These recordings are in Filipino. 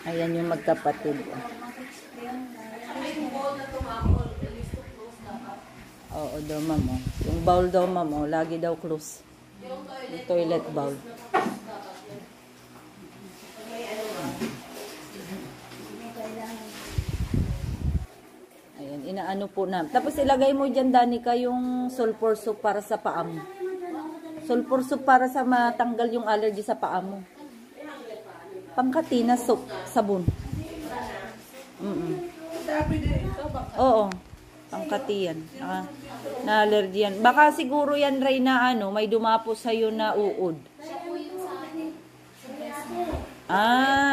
Ayan yung magkapatid. Oo daw, ma'am. Yung bowl daw, ma'am. Lagi daw close. Yung toilet bowl. Ayan, inaano po na. Tapos ilagay mo dyan, Danica, yung sulfur soup para sa paa mo. Sulfur soup para sa matanggal yung allergy sa paa mo. Pangkatina soup, sabon. Oo. Pangkati yan. Na-allergy yan. Baka siguro yan, Ray, na ano, may dumapo sa'yo na uod.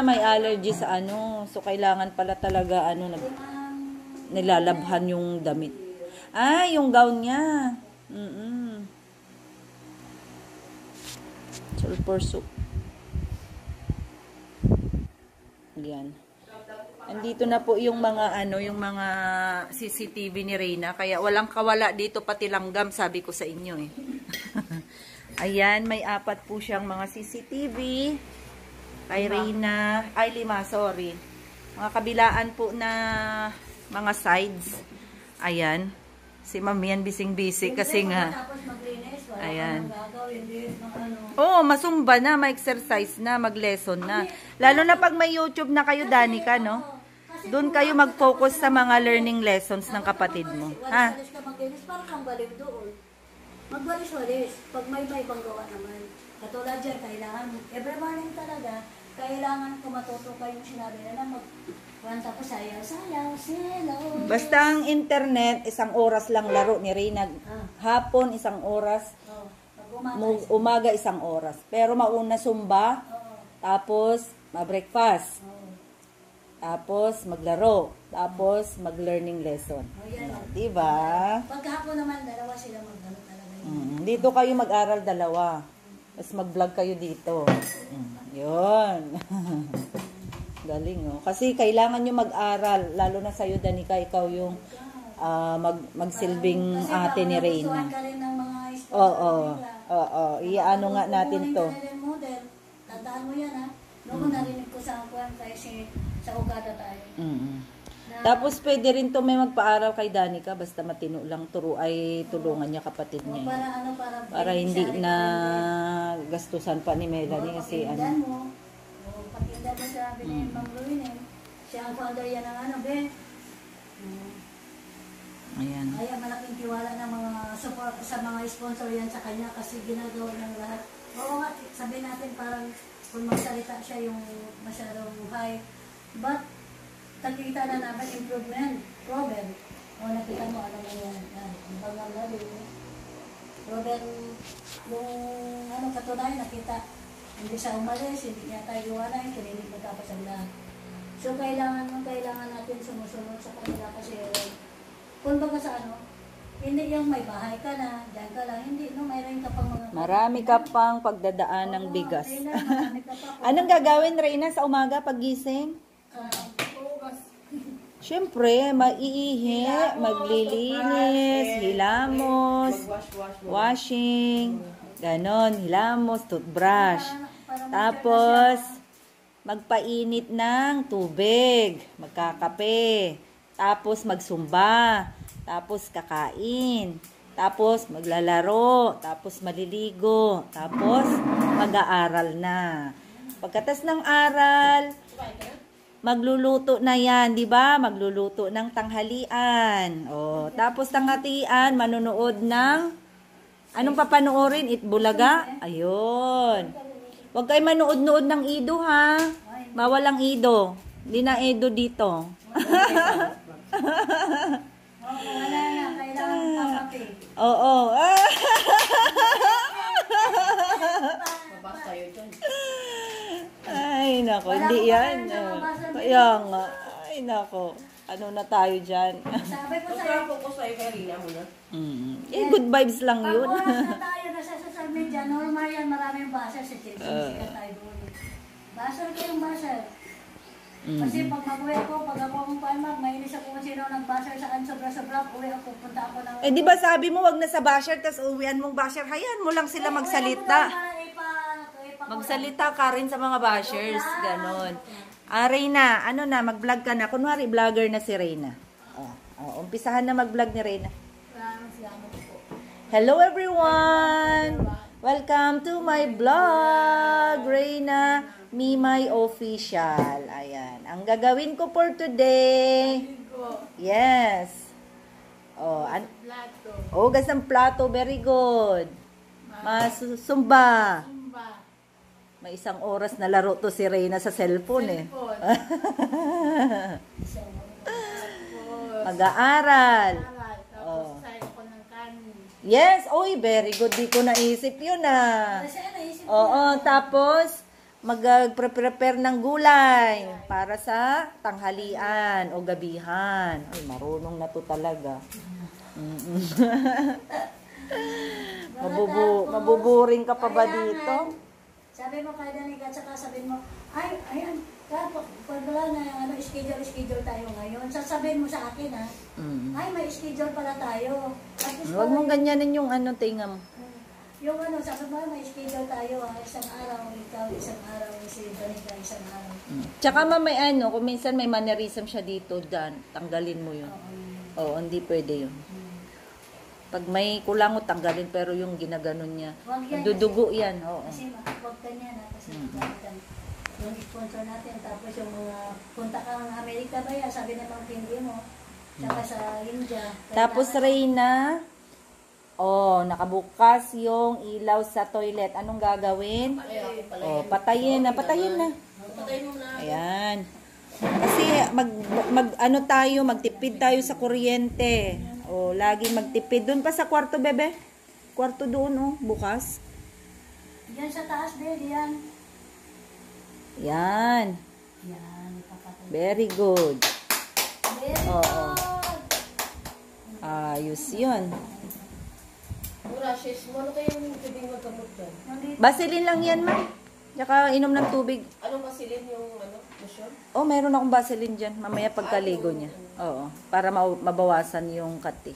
May allergy sa ano. So, kailangan pala talaga, ano, nilalabhan yung damit. Yung gown niya. Sulfur soup. Yan. Andito na po yung mga ano, yung mga CCTV ni Reyna, kaya walang kawala dito pati langgam, sabi ko sa inyo eh. Ayan, may 4 po siyang mga CCTV kay Reyna, ay 5, sorry. Mga kabilaan po na mga sides. Ayan. Si Ma'am yan bising-busy kasi nga. Ayan. Masumba na, mag-exercise na, mag-lesson na. Lalo na pag may YouTube na kayo, Danica, no? Doon kayo mag-focus sa mga learning lessons ng kapatid mo. Ha? Parang kang baliw doon. Magwalis-walis. Pag may ibang gawa naman. Katulad dyan, kailangan, every morning talaga, kailangan kung matuto kayong sinabi na mag-wanta po sayaw-sayaw, silaw. Basta ang internet, 1 oras lang laro ni Reyna. Hapon, 1 oras. Umaga, 1 oras. Pero mauna sumba, tapos ma-breakfast. Tapos maglaro, tapos mag-learning lesson. Diba? Pagkahapon naman, 2 sila mag-ano talaga. Dito kayo mag-aral 2. Tapos mag-vlog kayo dito. Yun. Galing, oh. Kasi kailangan nyo mag-aral, lalo na sa'yo, Danica, ikaw yung magsilbing ate ni Reyna. Oo. Iyaano nga natin to. Tandaan mo yan, ha? Noong narinig ko sa akuan kasi sa Ugada tayo. Tapos pwede rin to may magpaaral kay Danica, basta matino lang ay tulungan niya kapatid niya. Para hindi na gastusan pa ni Melanie kasi ano. Pakindan mo sabi ni Ma'am Ruin, siya ang founder yan ng ano, Ben. Ayan. Kaya malaking tiwala ng mga support sa mga sponsor yan sa kanya kasi ginagawa ng lahat. Oo nga, sabihin natin parang kung magsalita siya yung masyadong high. But, nakikita na naman improvement, problem. O nakita mo, ano na yan, ang bangang lalo. Problem, yung ano, katunayan, nakita, hindi siya umalis, hindi niya tayo iwanan, kinilig mo tapos ang lahat. So, kailangan natin sumusunod sa kanila kasi, kung baga sa ano, hindi yung may bahay ka na, dyan ka lang, hindi, no, mayroon ka pang mga... Marami ka pang pagdadaan ng bigas. Anong gagawin, Reyna, sa umaga pagising? Siyempre, maiihi, maglilinis, hilamos, washing, ganon, hilamos, toothbrush. Tapos, magpainit ng tubig, magkakape, tapos magsumba, tapos kakain, tapos maglalaro, tapos maliligo, tapos mag-aaral na. Pagkatas ng aral, magluluto na yan, di ba? Magluluto ng tanghalian. Tapos tanghalian, manonood ng anong papanoorin? Itbulaga? Ayun. Huwag kayo manood-nood ng Ido, ha? Mawalang Ido. Hindi na Ido dito. Wala na, kailangan pakape. Oo. Mabasa yun dyan. Ay, nako. Hindi yan. Kaya nga. Ay, nako. Ano na tayo dyan? Sabi ko Masarap sa'yo, po ko sa'yo, Karina mo na. Good vibes lang pag yun. oras na tayo nasa social media, normal yan, maraming buzzer sa Chelsea. Sikat tayo doon. Buzzer kayong buzzer. Kasi pag mag-uwi ako, pag ako ang palmag, mainis ako kung sino nag-buzzer saan sobra-sobra, uwi ako, punta ako ng... Di ba sabi mo, wag na sa basher, tas uwian mong basher. Hayaan mo lang sila magsalita. Magsalita ka rin sa mga bashers. Ganon. Reyna, ano na, mag-vlog ka na. Kunwari, vlogger na si Reyna. Umpisahan na mag-vlog ni Reyna. Salamat po. Hello everyone! Welcome to my vlog, Reyna Mimay Official. Ayan. Ang gagawin ko for today. Yes. Hugas ng plato. Very good. Masumba. May isang oras na laro to si Reyna sa cellphone eh. Mag-aaral. Yes, oy, very good. Di ko naisip yun ah. Oo, tapos mag-prepare ng gulay para sa tanghalian o gabihan. Ay, marunong na to talaga. Mabuburing ka pa ba dito? Sabi mo kay Danica, tsaka sabihin mo, ay, ayan, pag wala na schedule tayo ngayon, sasabihin mo sa akin ha, ay, may schedule pala tayo. Huwag mong ganyanin yung tinga mo. Yung sabi mo, may schedule tayo ha, isang araw, ikaw, isang araw, si Danica, isang araw. Tsaka may kung minsan may mannerism siya dito, Dan, tanggalin mo yun. Oo, hindi pwede yun. Pag may kulangot, tanggalin, pero yung ginaganon niya, dudugo yan. Oo. Kasi huwag ganyan ha, kasi yung sponsor natin, tapos yung mga punta ka ng Amerika ba yan, sabi naman hindi mo, saka sa India. Tapos Reyna, nakabukas yung ilaw sa toilet. Anong gagawin? Patayin na. Ayan. Kasi magtipid tayo sa kuryente. Lagi magtipid. Doon pa sa kwarto, bebe. Kwarto doon, bukas. Diyan sa taas, bebe, yan. Yan. Very good. Very good. Ayos yun. Rashes mo, ano kaya yung pwedeng magkamot dyan? Vaseline lang yan, ma. Tsaka inom ng tubig. Anong Vaseline yung lotion? Meron akong Vaseline dyan. Mamaya pagkaligo niya. Oo. Para mabawasan yung kati.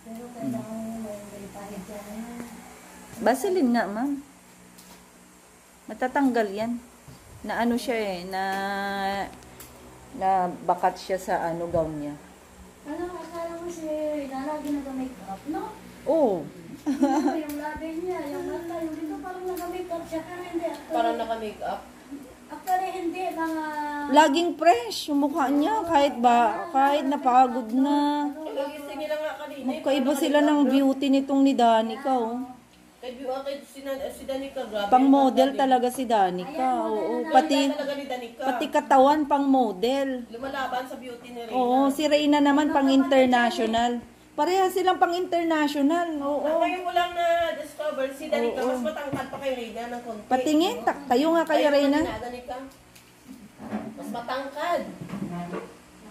Pero kailangan mo may pahid dyan. Vaseline nga, ma'am. Matatanggal yan. Na siya na bakat siya sa gown niya. Akala mo si Nana nag-makeup, no? Oo. Yung labi niya, yung mata, yung dito parang nag-makeup siya, pero hindi. Parang naka-makeup? Actually, hindi, mga... Laging fresh yung mukha niya, kahit napagod na. Nagising nila nga kanina. Magkaiba sila ng beauty nitong ni Danica, Kahit si Danica, grabe. Pang model talaga si Danica. Oo, pati katawan pang model. Lumalaban sa beauty ni Reyna. Oo, si Reyna naman pang international. Pareha silang pang international. Oo. Ngayon ko lang na-discover si Danica, mas matangkad pa kay Reyna ng konti. Patingin, tayo nga kay Reyna. Danica, mas matangkad.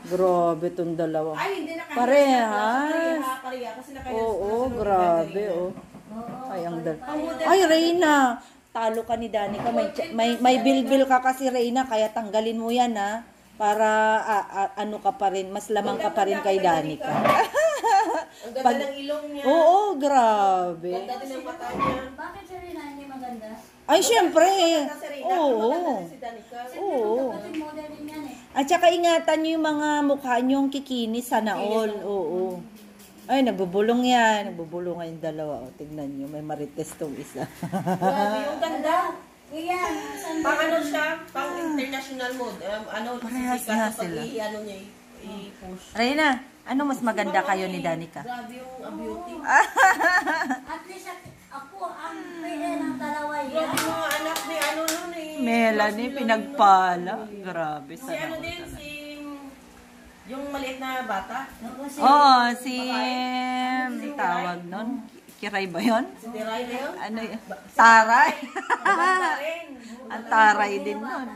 Grabe tong dalawa. Ay, hindi na kaya. Parehas. Pareha, kasi Oo, grabe, Ay, Ay, Reyna, talo ka ni Danica. May bilbil ka kasi, Reyna, kaya tanggalin mo yan, ha? Para ka pa rin, mas lamang ka pa rin kay Danica. Ang ganda ng ilong niya. Oo, grabe. Ganda din ang mata niya. Bakit si Rina hindi maganda? Ay, syempre. Oo. Oo. Kapatid model din yan eh. At saka ingatan nyo yung mga mukha nyo kikinis sana all. Oo. Ay, nabubulong yan. Nabubulungan yung dalawa. Tignan nyo, may marites tong isa. Grabe, yung ganda. Iyan, Pang siya, pang international mode. Parehas sisikat nga sa sila. niya, i-push. Reyna, ano mas maganda kayo ni Danica? Grabe yung beauty. at least ako ang pwede ng dalawa yan. Grabe yung mga anak ni nun eh. Melanie, pinagpala. Grabe Si din, yung maliit na bata. si tawag nun. Kiray ba yun? Si Tiray na yun. Ano yun? Taray. Maganda rin. Ang taray din nun.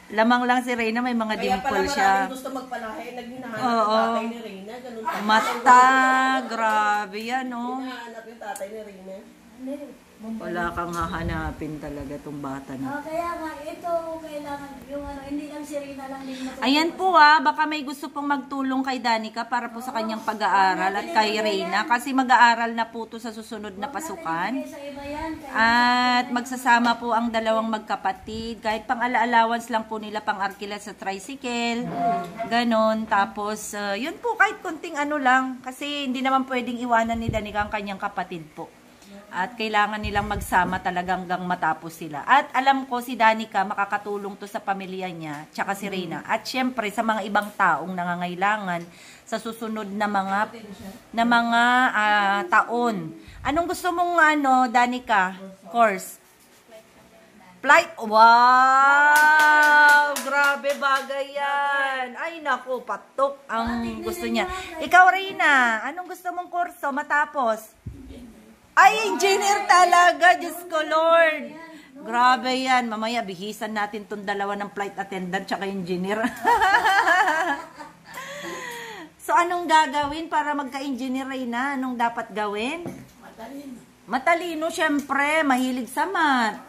Lamang lang si Reyna, may mga Kaya pala dimple siya. maraming gusto magpalahi. Naghinahanap yung tatay ni Reyna. Ganun pa. Mata, grabe yan, Hinahanap yung tatay ni Reyna. Wala kang hahanapin talaga tong bata na. Kaya nga, ito, kailangan, yung ano, hindi lang si Rina lang din matulungan. Ayan po baka may gusto pong magtulong kay Danica para po sa kanyang pag-aaral at kay Reyna. Kasi mag-aaral na po to sa susunod na pasukan. Sa iba yan, At magsasama po ang dalawang magkapatid. Kahit pang allowance lang po nila pang arkilat sa tricycle. Ganon. Tapos, yun po, kahit konting ano lang. Kasi hindi naman pwedeng iwanan ni Danica ang kanyang kapatid po. At kailangan nilang magsama talaga hanggang matapos sila. At alam ko si Danica makakatulong to sa pamilya niya, tsaka si Reyna. At syempre sa mga ibang taong nangangailangan sa susunod na mga taon. Anong gusto mong Danica? Course? Flight? Wow! Grabe bagay yan. Ay naku, patok ang gusto niya. Ikaw Reyna, anong gusto mong kurso matapos? Ay, engineer talaga. Diyos ko, Lord. Grabe yan. Mamaya, bihisan natin tong dalawa ng flight attendant tsaka engineer. So, anong gagawin para magka-engineer, Reyna? Anong dapat gawin? Matalino. Matalino, syempre. Mahilig sa math.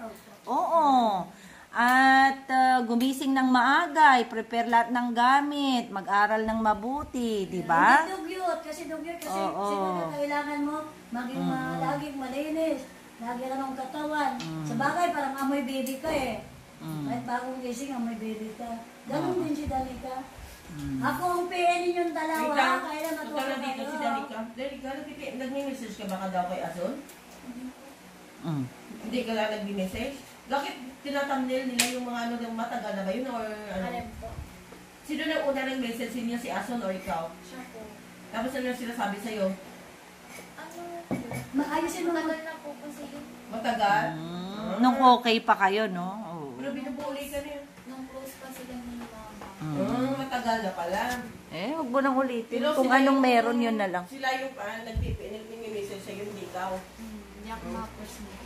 Oo. At gumising ng maaga, prepare lahat ng gamit, mag-aral ng mabuti, di ba? Hindi dugyot, kasi siguro kailangan mo maging laging malinis, lagi namang katawan. Sa bagay, parang amoy baby ka eh. Kahit bagong gising, amoy baby ka. Ganun din si Danica. Ako ang PN ninyong dalawa, kailan Punta na dito si Danica. Danica, nag-message ka baka daw kay Azon? Hindi ka lang nag-message? Bakit tinatamnil nila yung mga ng matagal na ba yun? Or ano? Alam po. Sino na una ng message niya, si Ason or ikaw? Siya po. Tapos ano yung sinasabi sa'yo? Ano? Maayusin mo Matagal na po kasi Matagal? Nung okay pa kayo, no? Oo. Pero binubuli ka niya. nung close pa sila ni mama. Matagal na pala. Huwag mo nang ulitin. Pero Kung sila anong yung- meron, yun na lang. Sila yung nag-message sa'yo, hindi ikaw. Hindi ako mapos niya.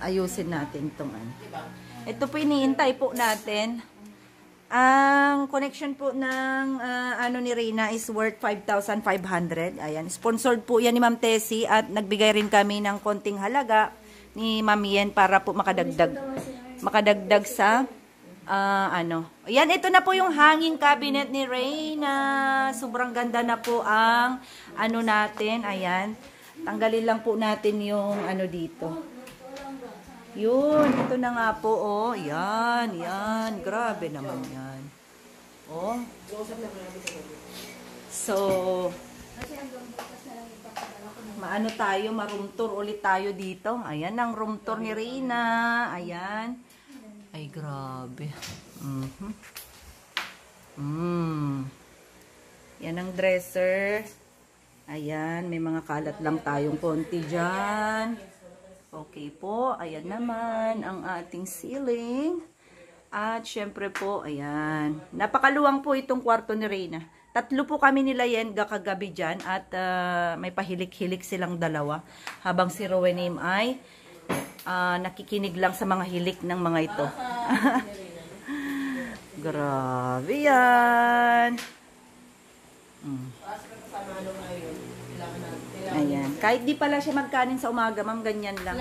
Ayusin natin itong ano. Diba? Ito po iniintay po natin. Ang connection po ng ni Reyna is worth 5,500. Ayan. Sponsored po yan ni Ma'am Tessie at nagbigay rin kami ng konting halaga ni Ma'am Yen para po makadagdag sa Ayan, ito na po yung hanging cabinet ni Reyna. Sobrang ganda na po ang natin. Ayan. Tanggalin lang po natin yung dito. Yun, ito na nga po, oh. Yan. Grabe naman yan. Oh. So, maano tayo, ma-room tour ulit tayo dito. Ayan ang room tour ni Reyna. Ayan. Ay, grabe. Yan ang dresser. Ayan, may mga kalat lang tayong konti dyan. Okay po, ayan naman ang ating ceiling. At syempre po, ayan. Napakaluwang po itong kwarto ni Reyna. 3 po kami nila yan kagabi dyan at may pahilik-hilik silang dalawa. Habang si Rowenim ay nakikinig lang sa mga hilik ng mga ito. Grabe yan. Ayan. Kahit di pala siya magkanin sa umaga, ma'am, ganyan lang.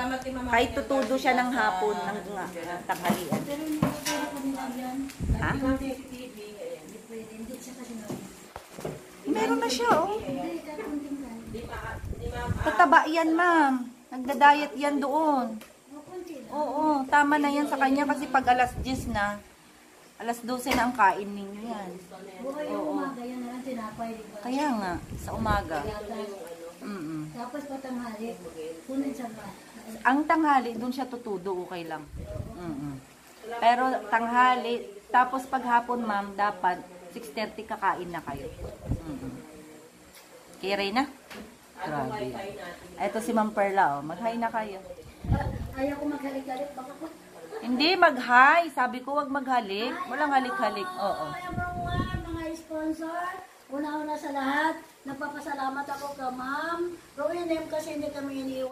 Kahit tutudo siya ng hapon, ng tanghalian. Pero hindi ko kaya nilagyan. Ha? Hindi pwede, hindi siya kasi Meron na siya, oh. Hindi, kakunting lang. Tataba yan, ma'am. Nagda-diet yan doon. Kunti lang. Oo, tama na yan sa kanya kasi pag alas 10 na, alas 12 na ang kain ninyo yan. Buhay yung umaga, yan na lang tinapay. Di ba? Kaya nga, sa umaga. Tapos patanghali, kunin sa ba? Ang tanghali, doon siya tutudo, okay lang. Pero tanghali, tapos paghapon, ma'am, dapat 6:30 kakain na kayo. Kaya Reyna? Grabe. Ito si Ma'am Perla, oh. Mag-hi na kayo. Ayaw ko maghalik-halik, baka ko. Hindi, mag-hi. Sabi ko, wag maghalik. Walang halik-halik. Oo. Mga sponsor, una-una sa lahat, nagpapasalamat ako ka ma'am. Rowenim kasi hindi kami iniwan.